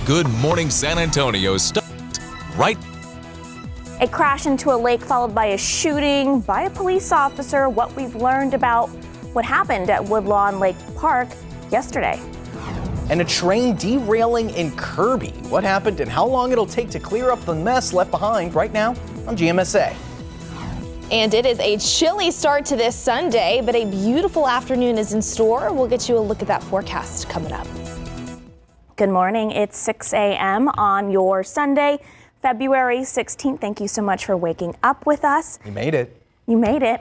Good Morning San Antonio starts right. A crash into a lake followed by a shooting by a police officer. What we've learned about what happened at Woodlawn Lake Park yesterday. And a train derailing in Kirby. What happened and how long it'll take to clear up the mess left behind right now on GMSA. And it is a chilly start to this Sunday, but a beautiful afternoon is in store. We'll get you a look at that forecast coming up. Good morning. It's 6 a.m. on your Sunday, February 16th. Thank you so much for waking up with us. You made it. You made it.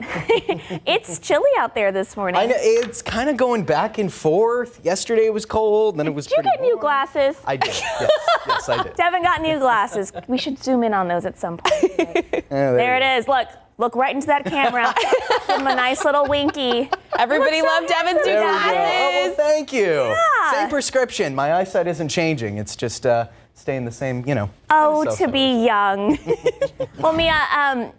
It's chilly out there this morning. I know, it's kind of going back and forth. Yesterday it was cold, then it was Did you pretty get new warm. glasses? I did. Yes, I did. Devin got new glasses. We should zoom in on those at some point. There it is. Look right into that camera. Give him a nice little winky. Everybody loved Devin's new glasses. Oh, well, thank you. Yeah. Same prescription. My eyesight isn't changing. It's just staying the same, Oh, to be young. Well, Mia,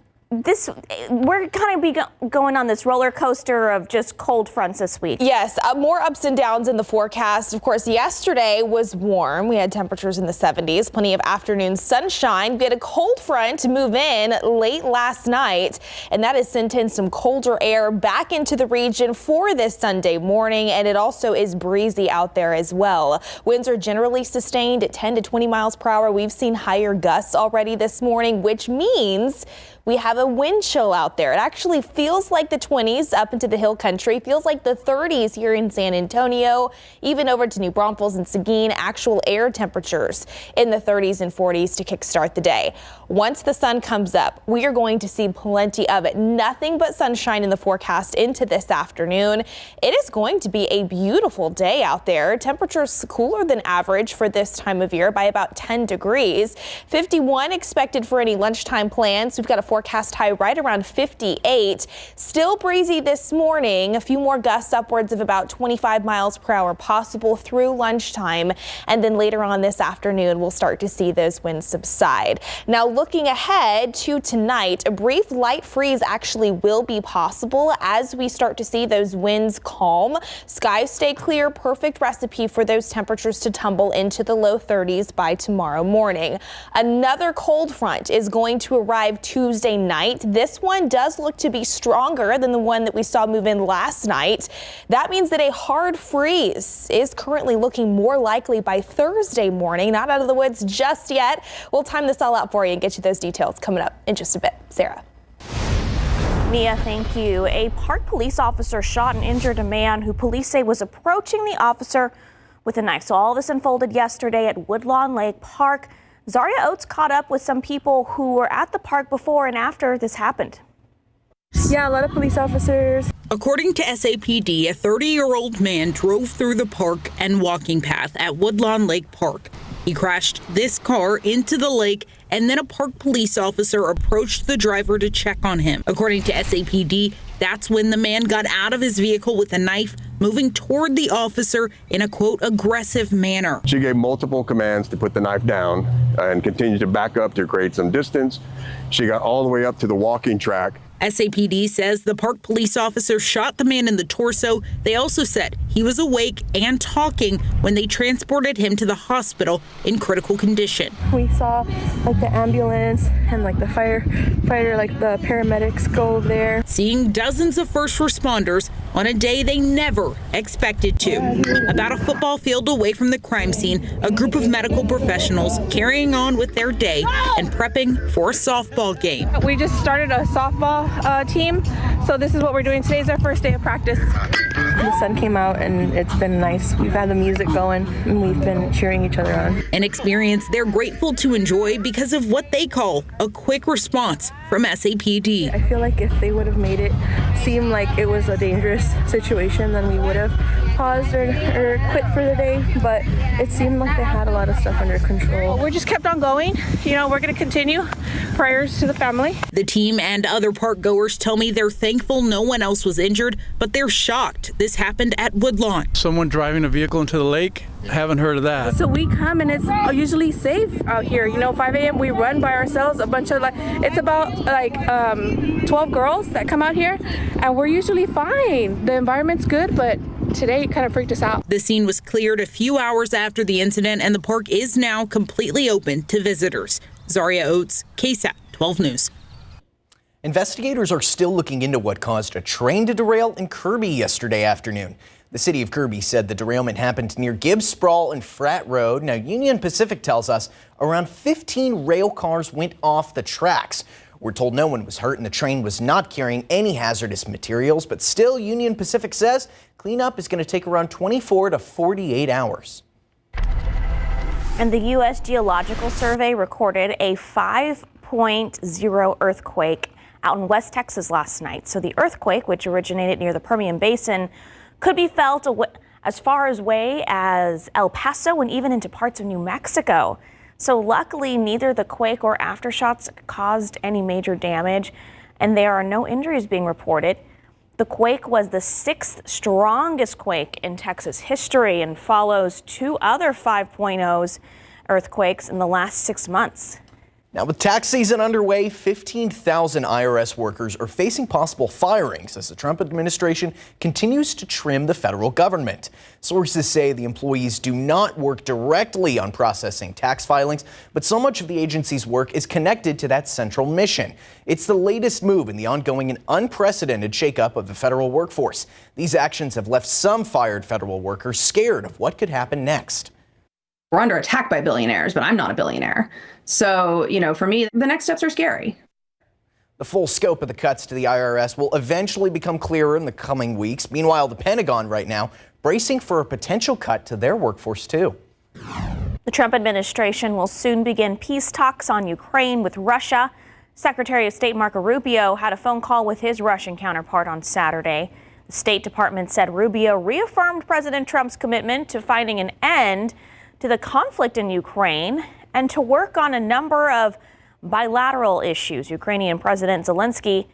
we're kind of going on this roller coaster of just cold fronts this week. Yes, more ups and downs in the forecast. Of course, yesterday was warm. We had temperatures in the 70s, plenty of afternoon sunshine. We had a cold front move in late last night, and that has sent in some colder air back into the region for this Sunday morning, and it also is breezy out there as well. Winds are generally sustained at 10 to 20 miles per hour. We've seen higher gusts already this morning, which means we have a wind chill out there. It actually feels like the 20s up into the hill country, feels like the 30s here in San Antonio, even over to New Braunfels and Seguin. Actual air temperatures in the 30s and 40s to kickstart the day. Once the sun comes up, we are going to see plenty of it. Nothing but sunshine in the forecast into this afternoon. It is going to be a beautiful day out there. Temperatures cooler than average for this time of year by about 10 degrees. 51 expected for any lunchtime plans. We've got a forecast high right around 58. Still breezy this morning. A few more gusts upwards of about 25 miles per hour possible through lunchtime. And then later on this afternoon, we'll start to see those winds subside. Now, looking ahead to tonight, a brief light freeze actually will be possible as we start to see those winds calm. Skies stay clear. Perfect recipe for those temperatures to tumble into the low 30s by tomorrow morning. Another cold front is going to arrive Tuesday night. This one does look to be stronger than the one that we saw move in last night. That means that a hard freeze is currently looking more likely by Thursday morning. Not out of the woods just yet. We'll time this all out for you and get you those details coming up in just a bit. Sarah. Mia, thank you. A park police officer shot and injured a man who police say was approaching the officer with a knife. So all this unfolded yesterday at Woodlawn Lake Park. Zaria Oates caught up with some people who were at the park before and after this happened. Yeah, a lot of police officers. According to SAPD, a 30-year-old man drove through the park and walking path at Woodlawn Lake Park. He crashed this car into the lake, and then a park police officer approached the driver to check on him. According to SAPD, that's when the man got out of his vehicle with a knife, moving toward the officer in a, quote, aggressive manner. She gave multiple commands to put the knife down and continued to back up to create some distance. She got all the way up to the walking track. SAPD says the park police officer shot the man in the torso. They also said he was awake and talking when they transported him to the hospital in critical condition. We saw like the ambulance and like the firefighter, like the paramedics go over there. Seeing dozens of first responders on a day they never expected to. About a football field away from the crime scene, a group of medical professionals carrying on with their day and prepping for a softball game. We just started a softball team, so this is what we're doing. Today's our first day of practice. The sun came out and it's been nice. We've had the music going and we've been cheering each other on. An experience they're grateful to enjoy because of what they call a quick response from SAPD. I feel like if they would have made it seem like it was a dangerous situation, then we would have paused or quit for the day, but it seemed like they had a lot of stuff under control. We just kept on going. We're going to continue. Prayers to the family. The team and other park goers tell me they're thankful no one else was injured, but they're shocked this happened at Woodlawn. Someone driving a vehicle into the lake? Haven't heard of that. So we come and it's usually safe out here. 5 a.m. we run by ourselves. It's about 12 girls that come out here, and we're usually fine. The environment's good, but today it kind of freaked us out. The scene was cleared a few hours after the incident, and the park is now completely open to visitors. Zaria Oates, KSAT 12 News. Investigators are still looking into what caused a train to derail in Kirby yesterday afternoon. The city of Kirby said the derailment happened near Gibbs Sprawl and Frat Road. Now, Union Pacific tells us around 15 rail cars went off the tracks. We're told no one was hurt and the train was not carrying any hazardous materials, but still, Union Pacific says cleanup is going to take around 24 to 48 hours. And the U.S. Geological Survey recorded a 5.0 earthquake out in West Texas last night. So the earthquake, which originated near the Permian Basin, could be felt as far away as El Paso and even into parts of New Mexico. So luckily, neither the quake or aftershocks caused any major damage, and there are no injuries being reported. The quake was the 6th strongest quake in Texas history and follows 2 other 5.0s earthquakes in the last 6 months. Now, with tax season underway, 15,000 IRS workers are facing possible firings as the Trump administration continues to trim the federal government. Sources say the employees do not work directly on processing tax filings, but so much of the agency's work is connected to that central mission. It's the latest move in the ongoing and unprecedented shakeup of the federal workforce. These actions have left some fired federal workers scared of what could happen next. We're under attack by billionaires, but I'm not a billionaire. So, for me, the next steps are scary. The full scope of the cuts to the IRS will eventually become clearer in the coming weeks. Meanwhile, the Pentagon right now bracing for a potential cut to their workforce, too. The Trump administration will soon begin peace talks on Ukraine with Russia. Secretary of State Marco Rubio had a phone call with his Russian counterpart on Saturday. The State Department said Rubio reaffirmed President Trump's commitment to finding an end to the conflict in Ukraine and to work on a number of bilateral issues. Ukrainian President Zelensky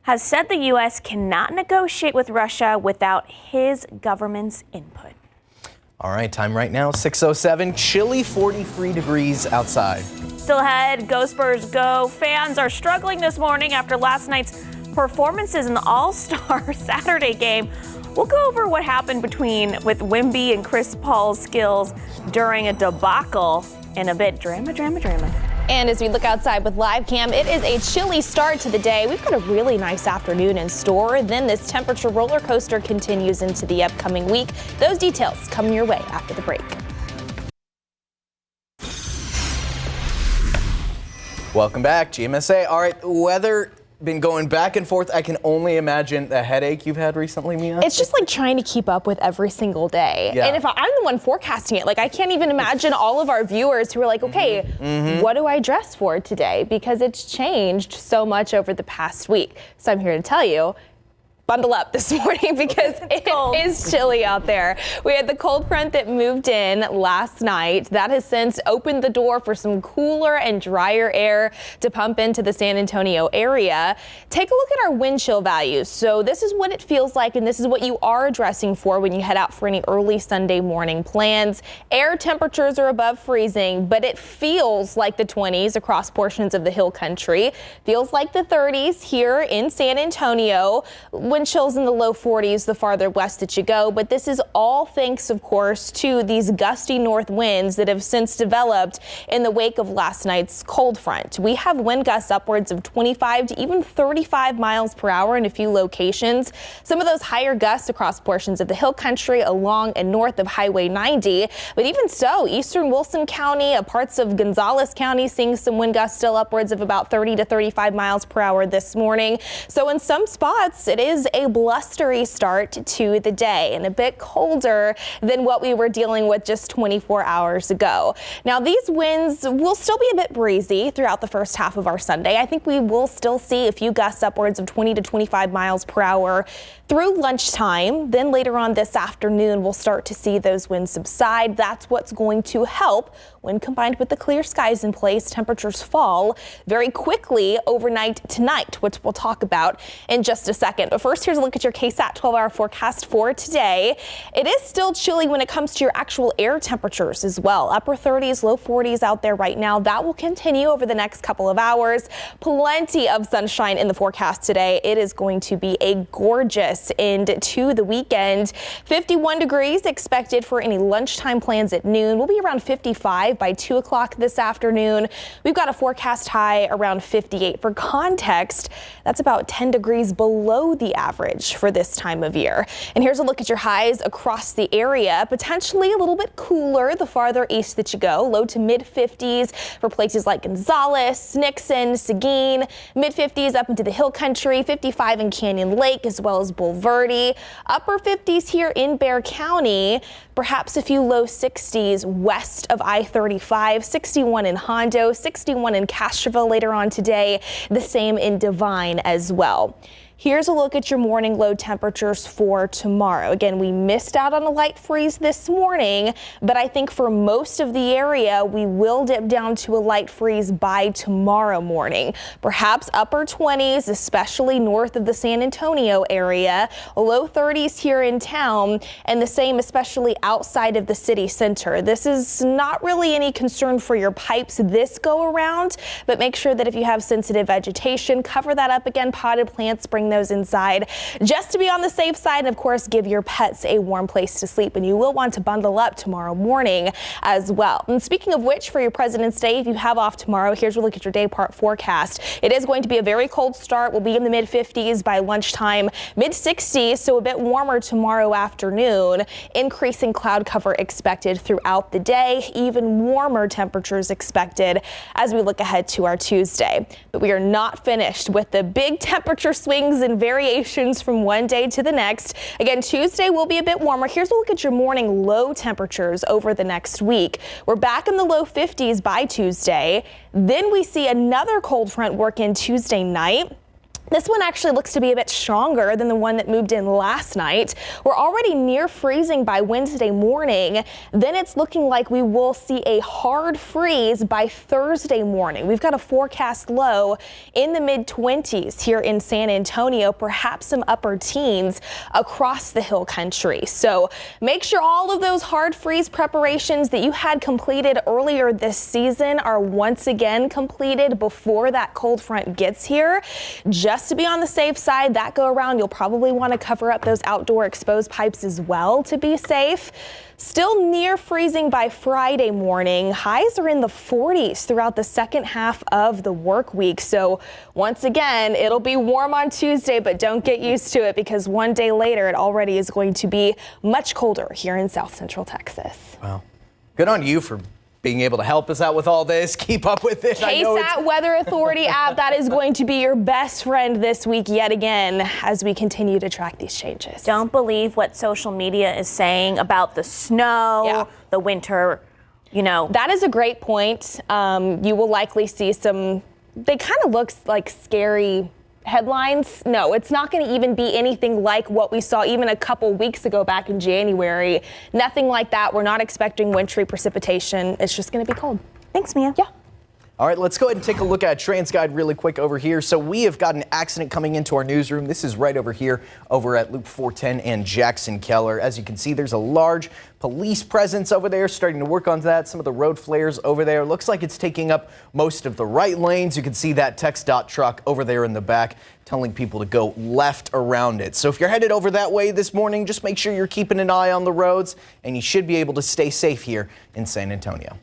has said the U.S. cannot negotiate with Russia without his government's input. All right, time right now, 6:07, chilly 43 degrees outside. Still ahead, Go Spurs Go. Fans are struggling this morning after last night's performances in the All-Star Saturday game. We'll go over what happened with Wemby and Chris Paul's skills during a debacle in a bit. Drama. And as we look outside with live cam, it is a chilly start to the day. We've got a really nice afternoon in store. Then this temperature roller coaster continues into the upcoming week. Those details coming your way after the break. Welcome back, GMSA. All right, weather been going back and forth. I can only imagine the headache you've had recently, Mia. It's just like trying to keep up with every single day. Yeah. And if I'm the one forecasting it, I can't even imagine all of our viewers who are like, okay, what do I dress for today? Because it's changed so much over the past week. So I'm here to tell you, bundle up this morning because it is chilly out there. We had the cold front that moved in last night. That has since opened the door for some cooler and drier air to pump into the San Antonio area. Take a look at our wind chill values. So this is what it feels like, and this is what you are dressing for when you head out for any early Sunday morning plans. Air temperatures are above freezing, but it feels like the 20s across portions of the hill country. Feels like the 30s here in San Antonio. Wind chills in the low 40s the farther west that you go, but this is all thanks, of course, to these gusty north winds that have since developed in the wake of last night's cold front. We have wind gusts upwards of 25 to even 35 miles per hour in a few locations. Some of those higher gusts across portions of the hill country along and north of Highway 90. But even so, eastern Wilson County, parts of Gonzales County seeing some wind gusts still upwards of about 30 to 35 miles per hour this morning. So in some spots, it is a blustery start to the day and a bit colder than what we were dealing with just 24 hours ago. Now, these winds will still be a bit breezy throughout the first half of our Sunday. I think we will still see a few gusts upwards of 20 to 25 miles per hour through lunchtime. Then later on this afternoon, we'll start to see those winds subside. That's what's going to help when combined with the clear skies in place. Temperatures fall very quickly overnight tonight, which we'll talk about in just a second. But first, first, here's a look at your KSAT 12-hour forecast for today. It is still chilly when it comes to your actual air temperatures as well. Upper 30s, low 40s out there right now. That will continue over the next couple of hours. Plenty of sunshine in the forecast today. It is going to be a gorgeous end to the weekend. 51 degrees expected for any lunchtime plans at noon. We'll be around 55 by 2 o'clock this afternoon. We've got a forecast high around 58. For context, that's about 10 degrees below the average for this time of year. And here's a look at your highs across the area. Potentially a little bit cooler the farther east that you go. Low to mid 50s for places like Gonzales, Nixon, Seguin. Mid 50s up into the hill country. 55 in Canyon Lake as well as Bulverde. Upper 50s here in Bexar County. Perhaps a few low 60s west of I-35. 61 in Hondo. 61 in Castroville later on today. The same in Divine as well. Here's a look at your morning low temperatures for tomorrow. Again, we missed out on a light freeze this morning, but I think for most of the area, we will dip down to a light freeze by tomorrow morning. Perhaps upper 20s, especially north of the San Antonio area, low 30s here in town, and the same especially outside of the city center. This is not really any concern for your pipes this go around, but make sure that if you have sensitive vegetation, cover that up again. Potted plants, bring those inside just to be on the safe side, and of course give your pets a warm place to sleep. And you will want to bundle up tomorrow morning as well. And speaking of which, for your President's Day, if you have off tomorrow, here's a look at your day part forecast. It is going to be a very cold start. We'll be in the mid 50s by lunchtime, mid 60s, so a bit warmer tomorrow afternoon. Increasing cloud cover expected throughout the day, even warmer temperatures expected as we look ahead to our Tuesday. But we are not finished with the big temperature swings and variations from one day to the next. Again, Tuesday will be a bit warmer. Here's a look at your morning low temperatures over the next week. We're back in the low 50s by Tuesday. Then we see another cold front work in Tuesday night. This one actually looks to be a bit stronger than the one that moved in last night. We're already near freezing by Wednesday morning. Then it's looking like we will see a hard freeze by Thursday morning. We've got a forecast low in the mid 20s here in San Antonio, perhaps some upper teens across the hill country. So make sure all of those hard freeze preparations that you had completed earlier this season are once again completed before that cold front gets here. Just to be on the safe side, that go around, you'll probably want to cover up those outdoor exposed pipes as well to be safe. Still near freezing by Friday morning. Highs are in the 40s throughout the second half of the work week. So once again, it'll be warm on Tuesday, but don't get used to it because one day later it already is going to be much colder here in South Central Texas. Wow. Good on you for being able to help us out with all this, keep up with it. KSAT Weather Authority app, that is going to be your best friend this week yet again as we continue to track these changes. Don't believe what social media is saying about the snow, the winter, you know. That is a great point. You will likely see some, they kind of look like scary headlines. No, it's not going to even be anything like what we saw even a couple weeks ago back in January. Nothing like that. We're not expecting wintry precipitation. It's just going to be cold. Thanks, Mia. Yeah. All right, let's go ahead and take a look at TransGuide really quick over here. So we have got an accident coming into our newsroom. This is right over here over at Loop 410 and Jackson Keller. As you can see, there's a large police presence over there starting to work on that. Some of the road flares over there. Looks like it's taking up most of the right lanes. You can see that TxDOT truck over there in the back telling people to go left around it. So if you're headed over that way this morning, just make sure you're keeping an eye on the roads and you should be able to stay safe here in San Antonio.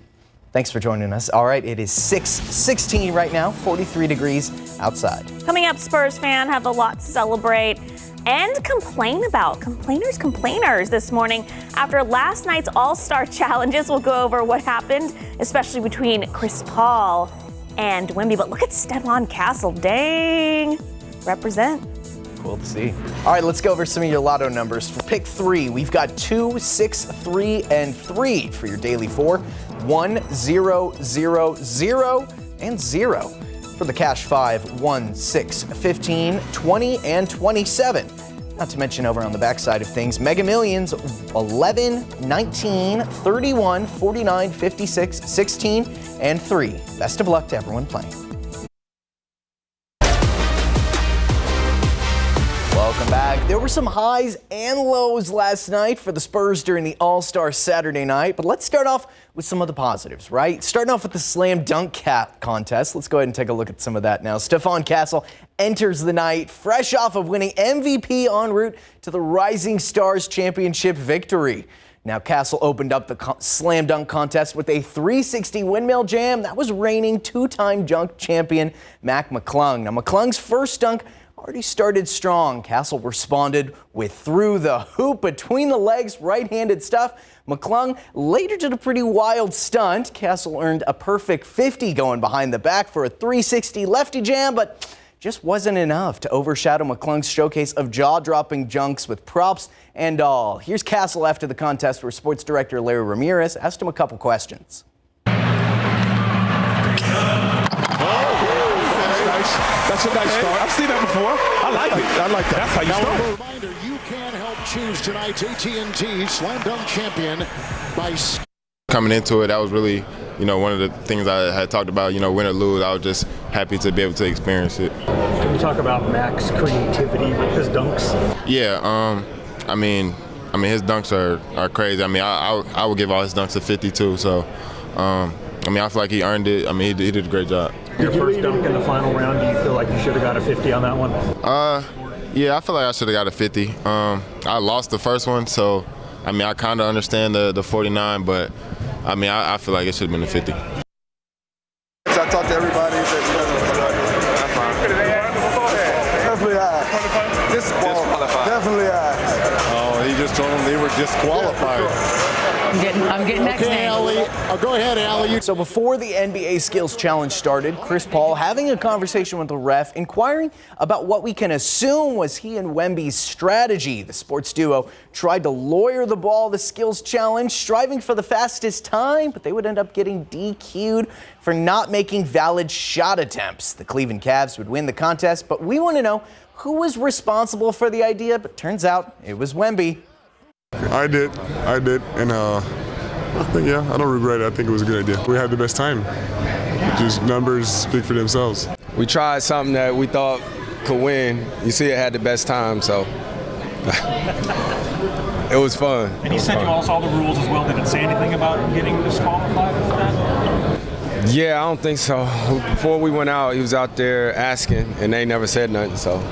Thanks for joining us. All right, it is 6:16 right now, 43 degrees outside. Coming up, Spurs fan have a lot to celebrate and complain about. Complainers this morning. After last night's All-Star challenges, we'll go over what happened, especially between Chris Paul and Wemby. But look at Steadlawn Castle. Dang. Represent. Cool to see. All right, let's go over some of your lotto numbers. For pick 3, we've got 2, 6, 3, and 3 for your daily 4. 1, 0, 0, 0, and 0. For the cash 5, 1, 6, 15, 20, and 27. Not to mention over on the backside of things, Mega Millions 11, 19, 31, 49, 56, 16, and 3. Best of luck to everyone playing. Welcome back. There were some highs and lows last night for the Spurs during the All-Star Saturday night, but let's start off with some of the positives, right? Starting off with the slam dunk contest. Let's go ahead and take a look at some of that now. Stephon Castle enters the night fresh off of winning MVP en route to the Rising Stars Championship victory. Now, Castle opened up the slam dunk contest with a 360 windmill jam. That was reigning two-time dunk champion Mac McClung. Now, McClung's first dunk already started strong. Castle responded with through the hoop between the legs, right-handed stuff. McClung later did a pretty wild stunt. Castle earned a perfect 50 going behind the back for a 360 lefty jam, but just wasn't enough to overshadow McClung's showcase of jaw-dropping junks with props and all. Here's Castle after the contest, where sports director Larry Ramirez asked him a couple questions. That's a nice start. I've seen that before. I like it. I like that. That's how you start. A reminder, you can help choose tonight's AT&T Slam Dunk Champion by... Coming into it, that was really, one of the things I had talked about, win or lose. I was just happy to be able to experience it. Can you talk about Mac's creativity with his dunks? Yeah, I mean, his dunks are crazy. I mean, I would give all his dunks a 52. So, I feel like he earned it. I mean, he did a great job. Your first dunk in the final round, do you feel like you should have got a 50 on that one? Yeah, I feel like I should have got a 50. I lost the first one, so, I kind of understand the 49, but, I feel like it should have been a 50. I talked to everybody. Definitely high. Disqualified. Definitely high. Oh, he just told them they were disqualified. I'm getting next. Okay, Allie. Go ahead, Allie. So before the NBA Skills Challenge started, Chris Paul having a conversation with the ref, inquiring about what we can assume was he and Wemby's strategy. The sports duo tried to lawyer the ball the Skills Challenge, striving for the fastest time, but they would end up getting DQ'd for not making valid shot attempts. The Cleveland Cavs would win the contest, but we want to know who was responsible for the idea, but turns out it was Wemby. I did, and I don't regret it. I think it was a good idea. We had the best time. Just numbers speak for themselves. We tried something that we thought could win. You see, it had the best time, so it was fun. And you said you all saw the rules as well. Did it say anything about getting disqualified for that? Yeah, I don't think so. Before we went out, he was out there asking, and they never said nothing, so.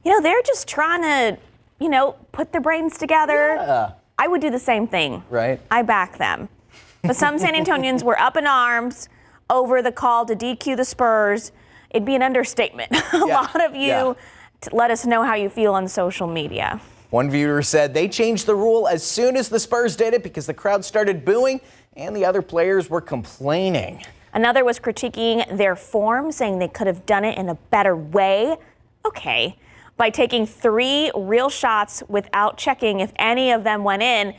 They're just trying to put their brains together. Yeah. I would do the same thing. Right. I back them. But some San Antonians were up in arms over the call to DQ the Spurs. It'd be an understatement. A lot of you let us know how you feel on social media. One viewer said they changed the rule as soon as the Spurs did it because the crowd started booing and the other players were complaining. Another was critiquing their form, saying they could have done it in a better way. Okay. By taking 3 real shots without checking if any of them went in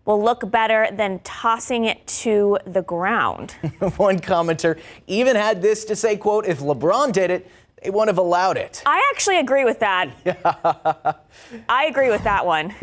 will look better than tossing it to the ground. One commenter even had this to say, quote, if LeBron did it, they wouldn't have allowed it. I actually agree with that. I agree with that one.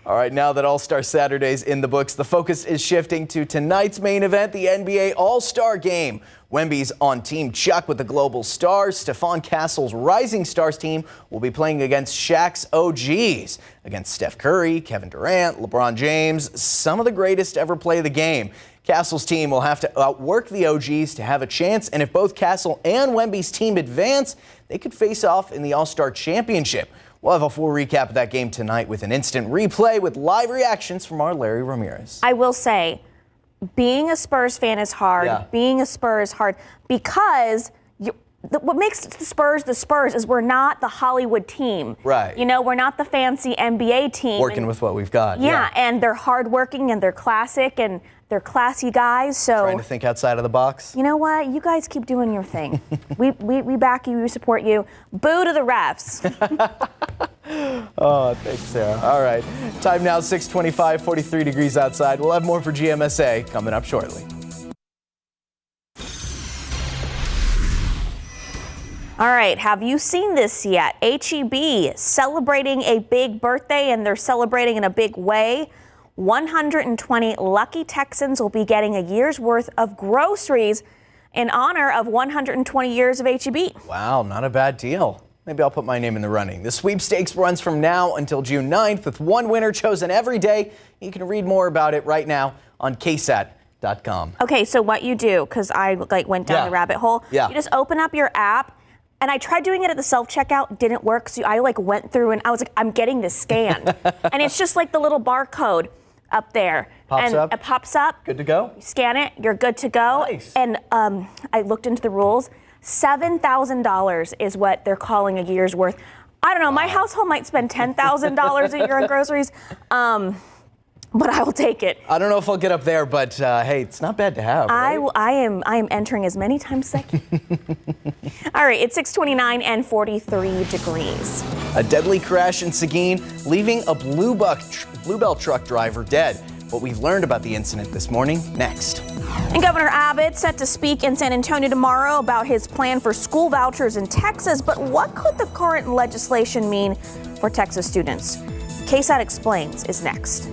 All right, now that All-Star Saturday's in the books, the focus is shifting to tonight's main event, the NBA All-Star Game. Wemby's on Team Chuck with the Global Stars. Stephon Castle's Rising Stars team will be playing against Shaq's OGs, against Steph Curry, Kevin Durant, LeBron James, some of the greatest to ever play the game. Castle's team will have to outwork the OGs to have a chance, and if both Castle and Wemby's team advance, they could face off in the All-Star Championship. We'll have a full recap of that game tonight with an instant replay with live reactions from our Larry Ramirez. I will say, being a Spurs fan is hard. Yeah. Being a Spurs is hard because what makes the Spurs is we're not the Hollywood team. Right. We're not the fancy NBA team. Working with what we've got. Yeah, and they're hardworking and they're classic and they're classy guys. So trying to think outside of the box. You know what? You guys keep doing your thing. we back you. We support you. Boo to the refs. Oh, thanks, Sarah. All right. Time now, 6:25, 43 degrees outside. We'll have more for GMSA coming up shortly. All right. Have you seen this yet? H-E-B celebrating a big birthday, and they're celebrating in a big way. 120 lucky Texans will be getting a year's worth of groceries in honor of 120 years of H-E-B. Wow, not a bad deal. maybe I'll put my name in the running. The sweepstakes runs from now until June 9th with one winner chosen every day. You can read more about it right now on KSAT.com. Okay, so what you do, because I went down the rabbit hole, you just open up your app. And I tried doing it at the self-checkout, didn't work. So I went through and I was like, I'm getting this scan. And it's just like the little barcode up there. Pops up? It pops up. Good to go? You scan it, you're good to go. Nice. And I looked into the rules. $7,000 is what they're calling a year's worth. I don't know, my household might spend $10,000 a year on groceries. But I will take it. I don't know if I'll get up there, but hey, it's not bad to have, right? I am entering as many times as I can. All right, it's 6:29 and 43 degrees. A deadly crash in Seguin, leaving a Bluebell truck driver dead. What we've learned about the incident this morning, next. And Governor Abbott set to speak in San Antonio tomorrow about his plan for school vouchers in Texas. But what could the current legislation mean for Texas students? KSAT Explains is next.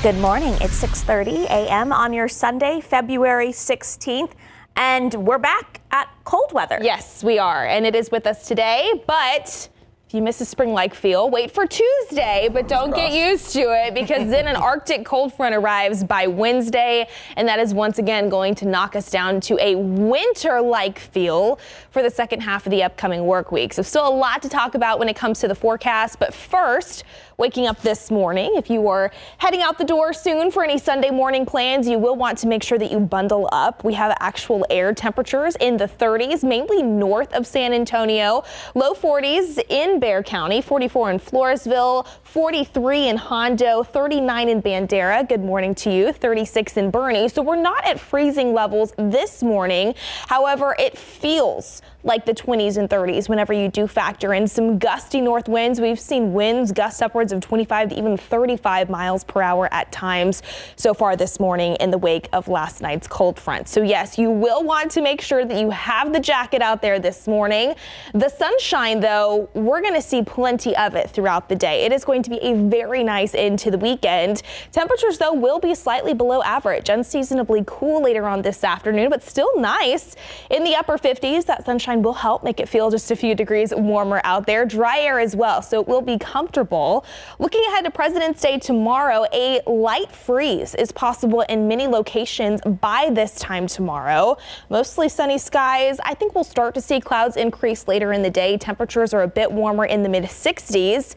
Good morning. It's 6:30 a.m. on your Sunday, February 16th, and we're back at cold weather. Yes, we are, and it is with us today, but if you miss a spring-like feel, wait for Tuesday, but don't get used to it because then an Arctic cold front arrives by Wednesday, and that is once again going to knock us down to a winter-like feel for the second half of the upcoming work week. So still a lot to talk about when it comes to the forecast, but first, waking up this morning, if you are heading out the door soon for any Sunday morning plans, you will want to make sure that you bundle up. We have actual air temperatures in the 30s, mainly north of San Antonio, low 40s in Bexar County, 44 in Floresville, 43 in Hondo, 39 in Bandera. Good morning to you. 36 in Boerne. So we're not at freezing levels this morning. However, it feels like the 20s and 30s whenever you do factor in some gusty north winds. We've seen winds gust upwards of 25 to even 35 miles per hour at times so far this morning in the wake of last night's cold front. So yes, you will want to make sure that you have the jacket out there this morning. The sunshine, though, we're going to see plenty of it throughout the day. It is going to be a very nice end to the weekend. Temperatures, though, will be slightly below average, unseasonably cool later on this afternoon, but still nice in the upper 50s. That sunshine will help make it feel just a few degrees warmer out there. Dry air as well, so it will be comfortable. Looking ahead to President's Day tomorrow, a light freeze is possible in many locations by this time tomorrow. Mostly sunny skies. I think we'll start to see clouds increase later in the day. Temperatures are a bit warmer in the mid-60s.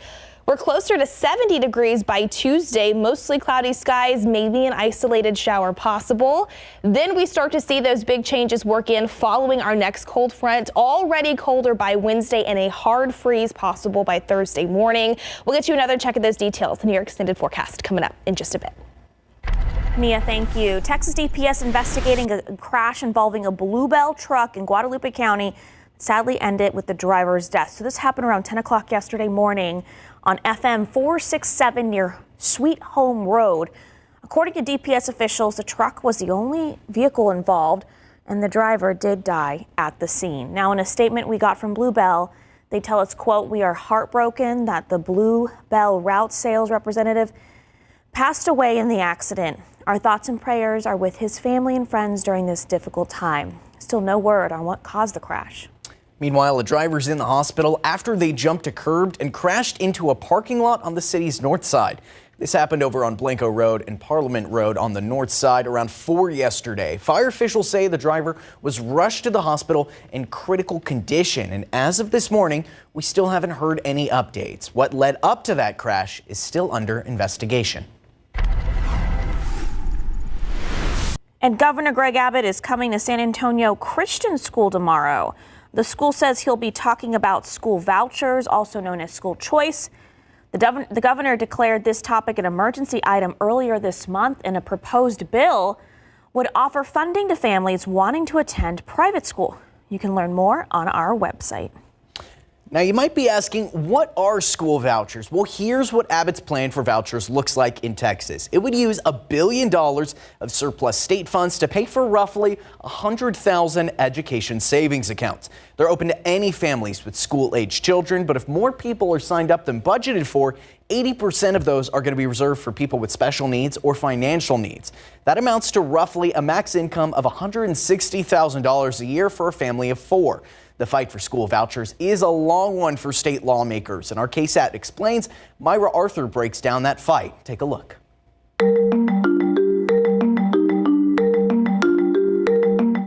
We're closer to 70 degrees by Tuesday, mostly cloudy skies, maybe an isolated shower possible. Then we start to see those big changes work in following our next cold front, already colder by Wednesday and a hard freeze possible by Thursday morning. We'll get you another check of those details in your extended forecast coming up in just a bit. Mia, thank you. Texas DPS investigating a crash involving a Bluebell truck in Guadalupe County. Sadly ended with the driver's death. So this happened around 10 o'clock yesterday morning on FM 467 near Sweet Home Road. According to DPS officials, the truck was the only vehicle involved and the driver did die at the scene. Now, in a statement we got from Bluebell, they tell us, quote, "We are heartbroken that the Bluebell route sales representative passed away in the accident. Our thoughts and prayers are with his family and friends during this difficult time." Still no word on what caused the crash. Meanwhile, a driver's in the hospital after they jumped a curb and crashed into a parking lot on the city's north side. This happened over on Blanco Road and Parliament Road on the north side around 4 yesterday. Fire officials say the driver was rushed to the hospital in critical condition. And as of this morning, we still haven't heard any updates. What led up to that crash is still under investigation. And Governor Greg Abbott is coming to San Antonio Christian School tomorrow. The school says he'll be talking about school vouchers, also known as school choice. The governor declared this topic an emergency item earlier this month, and a proposed bill would offer funding to families wanting to attend private school. You can learn more on our website. Now, you might be asking, what are school vouchers? Well, here's what Abbott's plan for vouchers looks like in Texas. It would use $1 billion of surplus state funds to pay for roughly 100,000 education savings accounts. They're open to any families with school-age children, but if more people are signed up than budgeted for, 80% of those are going to be reserved for people with special needs or financial needs. That amounts to roughly a max income of $160,000 a year for a family of 4. The fight for school vouchers is a long one for state lawmakers, and our KSAT explains. Myra Arthur breaks down that fight. Take a look.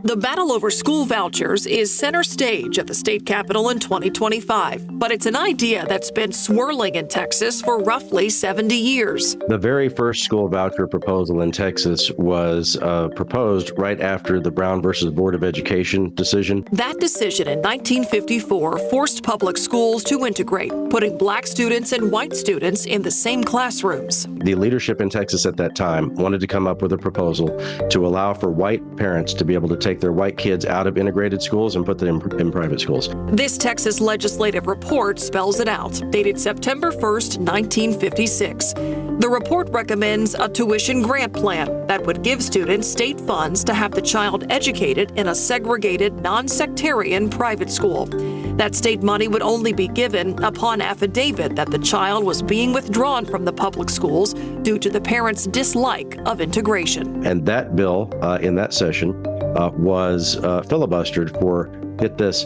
The battle over school vouchers is center stage at the state capitol in 2025, but it's an idea that's been swirling in Texas for roughly 70 years. The very first school voucher proposal in Texas was proposed right after the Brown versus Board of Education decision. That decision in 1954 forced public schools to integrate, putting black students and white students in the same classrooms. The leadership in Texas at that time wanted to come up with a proposal to allow for white parents to be able to take their white kids out of integrated schools and put them in private schools. This Texas legislative report spells it out, dated September 1st, 1956. The report recommends a tuition grant plan that would give students state funds to have the child educated in a segregated, non-sectarian private school. That state money would only be given upon affidavit that the child was being withdrawn from the public schools due to the parents' dislike of integration. And that bill in that session was filibustered for, get this,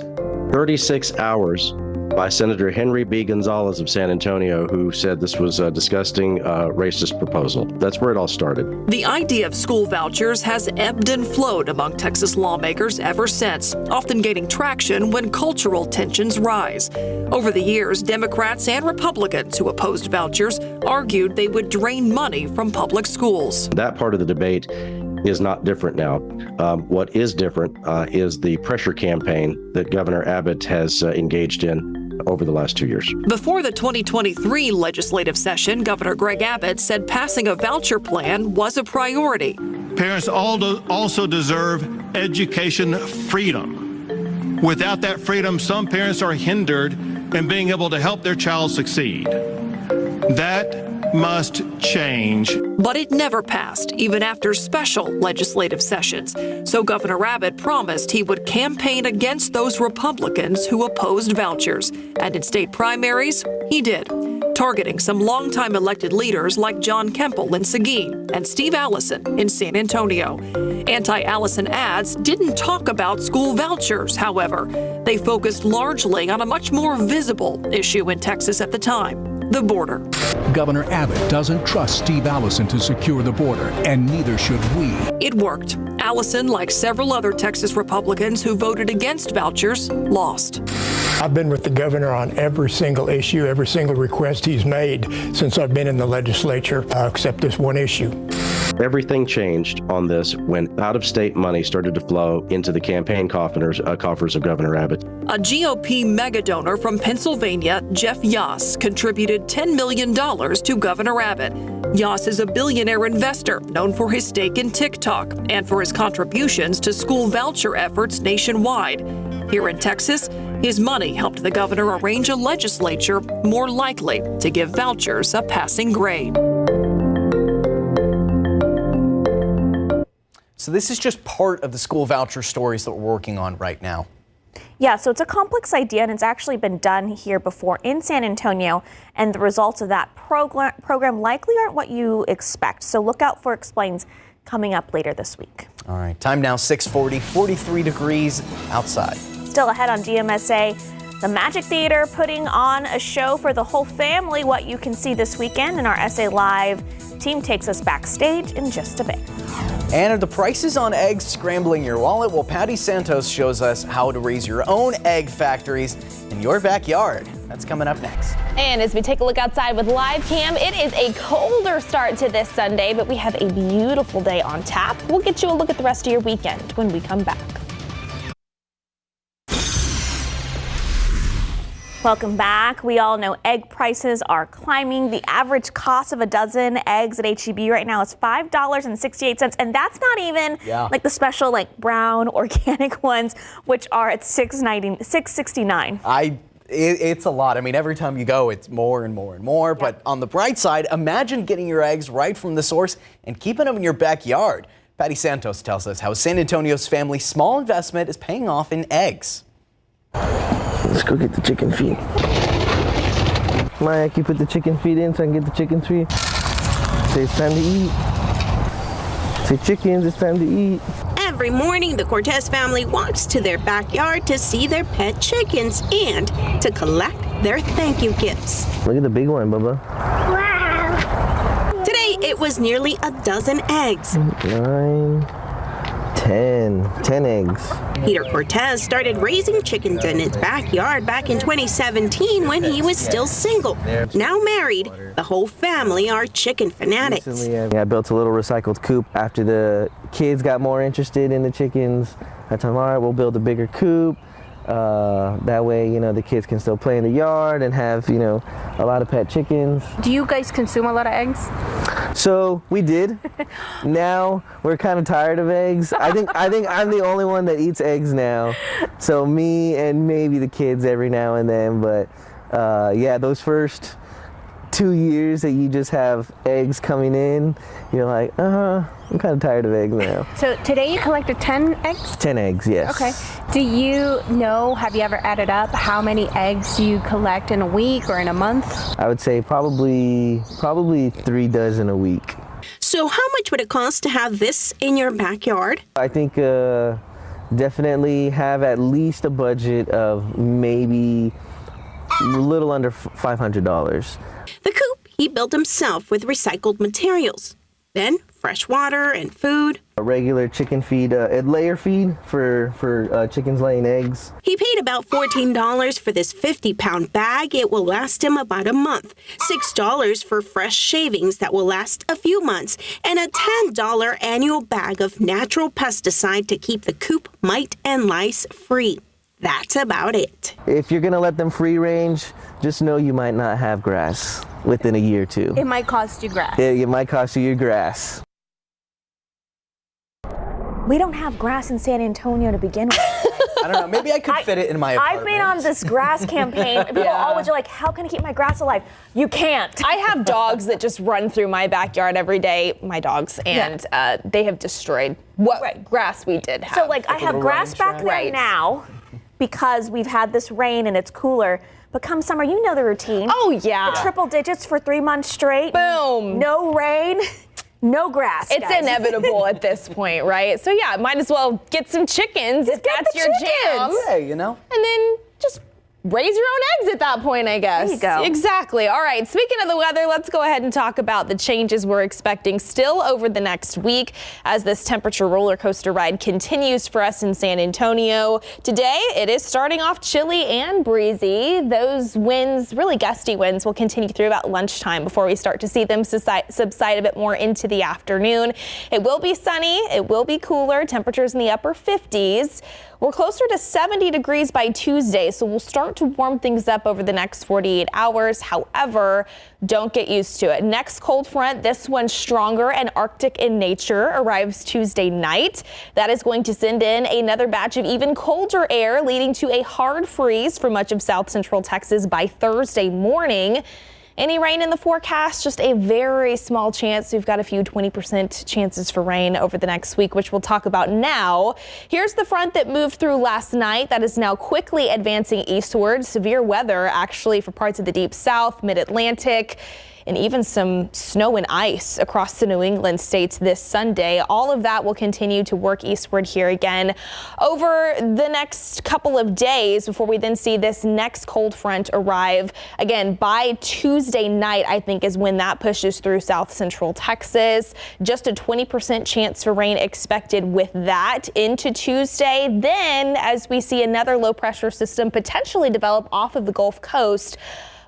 36 hours by Senator Henry B. Gonzalez of San Antonio, who said this was a disgusting, racist proposal. That's where it all started. The idea of school vouchers has ebbed and flowed among Texas lawmakers ever since, often gaining traction when cultural tensions rise. Over the years, Democrats and Republicans who opposed vouchers argued they would drain money from public schools. That part of the debate is not different now. What is different is the pressure campaign that Governor Abbott has engaged in over the last 2 years. Before the 2023 legislative session, Governor Greg Abbott said passing a voucher plan was a priority. Parents also deserve education freedom. Without that freedom, some parents are hindered in being able to help their child succeed. That must change. But it never passed, even after special legislative sessions. So Governor Abbott promised he would campaign against those Republicans who opposed vouchers. And in state primaries, he did, targeting some longtime elected leaders like John Kemple in Seguin and Steve Allison in San Antonio. Anti-Allison ads didn't talk about school vouchers, however. They focused largely on a much more visible issue in Texas at the time: the border. Governor Abbott doesn't trust Steve Allison to secure the border, and neither should we. It worked. Allison, like several other Texas Republicans who voted against vouchers, lost. I've been with the governor on every single issue, every single request he's made since I've been in the legislature, except this one issue. Everything changed on this when out-of-state money started to flow into the campaign coffers of Governor Abbott. A GOP megadonor from Pennsylvania, Jeff Yass, contributed $10 million to Governor Abbott. Yass is a billionaire investor known for his stake in TikTok and for his contributions to school voucher efforts nationwide. Here in Texas, his money helped the governor arrange a legislature more likely to give vouchers a passing grade. So this is just part of the school voucher stories that we're working on right now. Yeah, so it's a complex idea, and it's actually been done here before in San Antonio, and the results of that program likely aren't what you expect. So look out for Explains coming up later this week. All right, time now 6:40, 43 degrees outside. Still ahead on GMSA, the Magic Theater putting on a show for the whole family, what you can see this weekend, and our SA Live team takes us backstage in just a bit. And are the prices on eggs scrambling your wallet? Well, Patty Santos shows us how to raise your own egg factories in your backyard. That's coming up next. And as we take a look outside with Live Cam, it is a colder start to this Sunday, but we have a beautiful day on tap. We'll get you a look at the rest of your weekend when we come back. Welcome back. We all know egg prices are climbing. The average cost of a dozen eggs at HEB right now is $5.68, and that's not even like the special like brown organic ones, which are at $6.69. It's a lot. I mean, every time you go, it's more and more and more. Yeah. But on the bright side, imagine getting your eggs right from the source and keeping them in your backyard. Patty Santos tells us how San Antonio's family's small investment is paying off in eggs. Let's go get the chicken feed. Maya, can you put the chicken feed in so I can get the chicken feed? Say it's time to eat. Say chickens, it's time to eat. Every morning, the Cortez family walks to their backyard to see their pet chickens and to collect their thank you gifts. Look at the big one, Bubba. Wow! Today, it was nearly a dozen eggs. 9, 10 eggs. Peter Cortez started raising chickens in his backyard back in 2017 when he was still single. Now married, the whole family are chicken fanatics. Recently, I built a little recycled coop. After the kids got more interested in the chickens, I told them, all right, we'll build a bigger coop. That way, the kids can still play in the yard and have, a lot of pet chickens. Do you guys consume a lot of eggs? So we did. Now we're kind of tired of eggs. I think I'm the only one that eats eggs now. So me and maybe the kids every now and then. But yeah, those first 2 years that you just have eggs coming in, you're like, I'm kind of tired of eggs now. So today you collected 10 eggs? 10 eggs, yes. Okay. Do you know, have you ever added up how many eggs you collect in a week or in a month? I would say probably 3 dozen a week. So how much would it cost to have this in your backyard? I think definitely have at least a budget of maybe a little under $500. The coop he built himself with recycled materials. Then fresh water and food. A regular chicken feed, layer feed for chickens laying eggs. He paid about $14 for this 50-pound bag. It will last him about a month. $6 for fresh shavings that will last a few months. And a $10 annual bag of natural pesticide to keep the coop mite and lice free. That's about it. If you're gonna let them free range, just know you might not have grass within a year or two. It might cost you grass. It might cost you your grass. We don't have grass in San Antonio to begin with. I don't know. Maybe I could fit it in my apartment. I've been on this grass campaign. People always are like, how can I keep my grass alive? You can't. I have dogs that just run through my backyard every day, my dogs, and they have destroyed what grass we did have. So, I have grass back there now because we've had this rain and it's cooler. But come summer, you know the routine. Oh, yeah. The triple digits for 3 months straight. Boom. No rain. No grass. It's inevitable at this point, right? So yeah, might as well get some chickens if that's your jam. Yeah, And then just raise your own eggs at that point, I guess. There you go. Exactly. All right, speaking of the weather, let's go ahead and talk about the changes we're expecting still over the next week as this temperature roller coaster ride continues for us in San Antonio. Today, it is starting off chilly and breezy. Those winds, really gusty winds, will continue through about lunchtime before we start to see them subside a bit more into the afternoon. It will be sunny. It will be cooler. Temperatures in the upper 50s. We're closer to 70 degrees by Tuesday, so we'll start to warm things up over the next 48 hours. However, don't get used to it. Next cold front, this one stronger and Arctic in nature, arrives Tuesday night. That is going to send in another batch of even colder air, leading to a hard freeze for much of south central Texas by Thursday morning. Any rain in the forecast, just a very small chance. We've got a few 20% chances for rain over the next week, which we'll talk about now. Here's the front that moved through last night that is now quickly advancing eastward. Severe weather actually for parts of the deep south, mid-Atlantic, and even some snow and ice across the New England states this Sunday. All of that will continue to work eastward here again over the next couple of days before we then see this next cold front arrive. Again, by Tuesday night, I think, is when that pushes through south central Texas. Just a 20% chance for rain expected with that into Tuesday. Then, as we see another low pressure system potentially develop off of the Gulf Coast,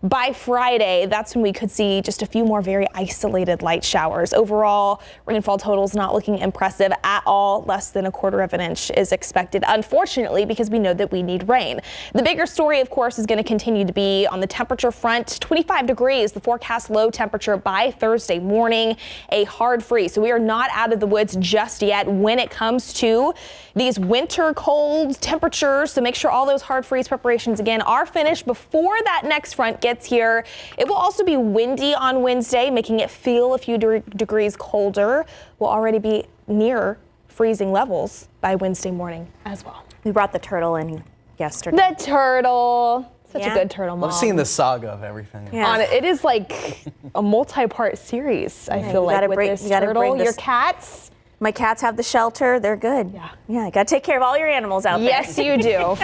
by Friday, that's when we could see just a few more very isolated light showers. Overall, rainfall totals not looking impressive at all. Less than 1/4 of an inch is expected, unfortunately, because we know that we need rain. The bigger story, of course, is going to continue to be on the temperature front. 25 degrees, the forecast low temperature by Thursday morning, a hard freeze. So we are not out of the woods just yet when it comes to these winter cold temperatures. So make sure all those hard freeze preparations again are finished before that next front gets here. It will also be windy on Wednesday, making it feel a few degrees colder. We'll already be near freezing levels by Wednesday morning as well. We brought the turtle in yesterday. The turtle. Such a good turtle, Mom. I've seen the saga of everything. Yeah. It is like a multi-part series, I feel like, with this turtle. Your cats? My cats have the shelter. They're good. Yeah, you got to take care of all your animals out there. Yes, you do.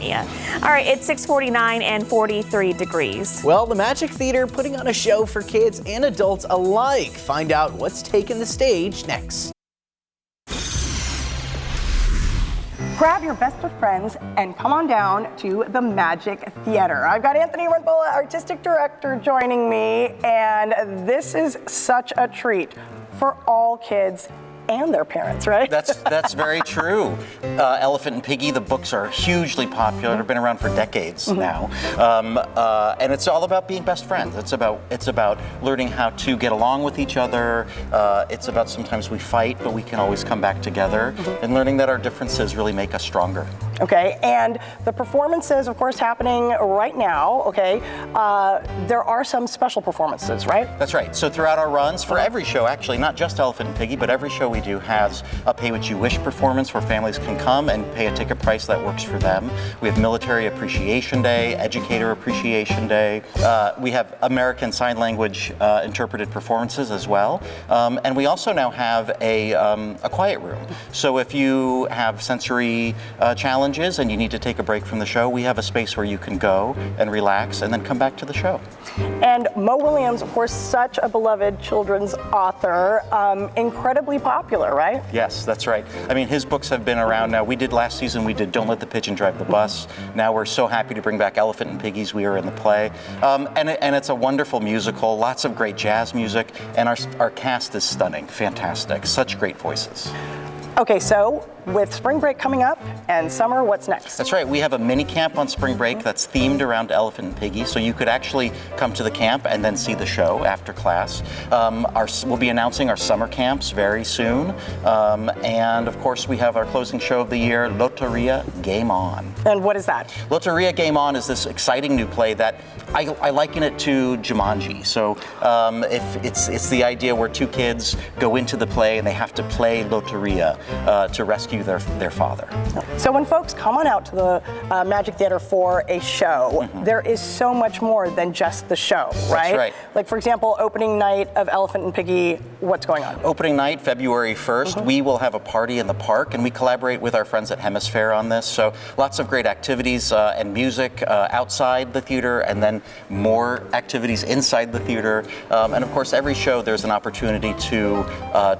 Yeah. All right, it's 6:49 and 43 degrees. Well, the Magic Theater putting on a show for kids and adults alike. Find out what's taking the stage next. Grab your best of friends and come on down to the Magic Theater. I've got Anthony Renbola, Artistic Director, joining me, and this is such a treat for all kids and their parents, right? That's very true. Elephant and Piggy, the books are hugely popular. They've been around for decades now, and it's all about being best friends. It's about learning how to get along with each other. It's about sometimes we fight, but we can always come back together, and learning that our differences really make us stronger. Okay, and the performances, of course, happening right now. Okay, there are some special performances, right? That's right. So throughout our runs, for every show, actually, not just Elephant and Piggy, but every show we do has a Pay What You Wish performance where families can come and pay a ticket price that works for them. We have Military Appreciation Day, Educator Appreciation Day. We have American Sign Language interpreted performances as well. And we also now have a quiet room. So if you have sensory challenges and you need to take a break from the show, we have a space where you can go and relax and then come back to the show. And Mo Williams, of course, such a beloved children's author, incredibly popular, right? Yes, that's right. I mean, his books have been around now. We did last season, we did Don't Let the Pigeon Drive the Bus. Now we're so happy to bring back Elephant and Piggies. We are in the play. And it's a wonderful musical, lots of great jazz music, and our cast is stunning, fantastic, such great voices. Okay, so with spring break coming up and summer, what's next? That's right. We have a mini camp on spring break that's themed around Elephant and Piggy, so you could actually come to the camp and then see the show after class. We'll be announcing our summer camps very soon. And of course, we have our closing show of the year, Loteria Game On. And what is that? Loteria Game On is this exciting new play that I liken it to Jumanji. So if it's the idea where two kids go into the play and they have to play Loteria to rescue their father. So when folks come on out to the Magic Theater for a show, there is so much more than just the show, right? That's right. Like, for example, opening night of Elephant and Piggy, what's going on? Opening night, February 1st, we will have a party in the park, and we collaborate with our friends at Hemisphere on this. So lots of great activities and music outside the theater, and then more activities inside the theater. And of course, every show there's an opportunity to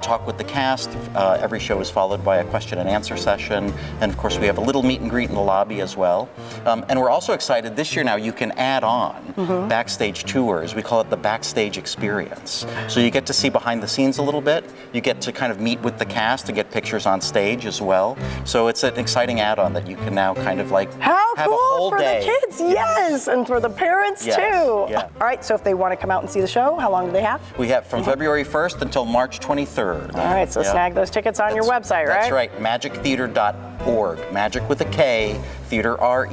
talk with the cast. Every show is followed by a question and answer session. And of course, we have a little meet and greet in the lobby as well. And we're also excited this year now, you can add on backstage tours. We call it the Backstage Experience. So you get to see behind the scenes a little bit. You get to kind of meet with the cast and get pictures on stage as well. So it's an exciting add-on that you can now kind of like have a whole day. For the kids, yes, and for the parents too. Yeah. All right, so if they want to come out and see the show, how long do they have? We have from February 1st until March 23rd. All right, so snag those tickets on your website, right? That's right, magictheater.org. Magic with a K, theaterre.org.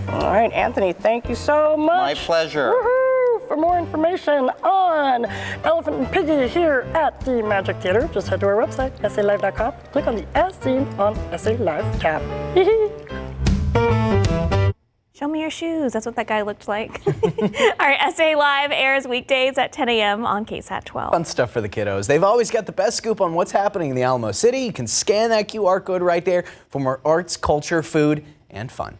All right, Anthony, thank you so much. My pleasure. Woohoo! For more information on Elephant and Piggy here at the Magic Theater, just head to our website, SALive.com. Click on the As Seen on SA Live tab. Show me your shoes. That's what that guy looked like. All right, SA Live airs weekdays at 10 a.m. on KSAT 12. Fun stuff for the kiddos. They've always got the best scoop on what's happening in the Alamo City. You can scan that QR code right there for more arts, culture, food, and fun.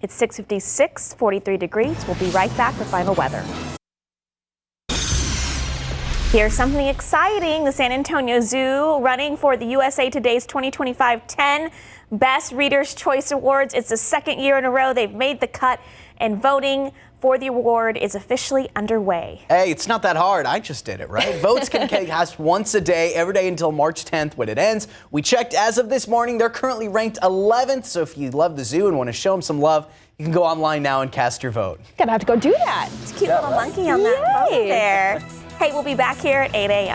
It's 6:56, 43 degrees. We'll be right back for final weather. Here's something exciting. The San Antonio Zoo running for the USA Today's 2025 10 Best Reader's Choice Awards. It's the second year in a row they've made the cut. and voting for the award is officially underway. Hey, it's not that hard. I just did it, right? Votes can be cast once a day, every day until March 10th when it ends. We checked as of this morning. They're currently ranked 11th. So if you love the zoo and want to show them some love, you can go online now and cast your vote. Gonna have to go do that. It's a cute little monkey on that photo there. Hey, we'll be back here at 8 a.m.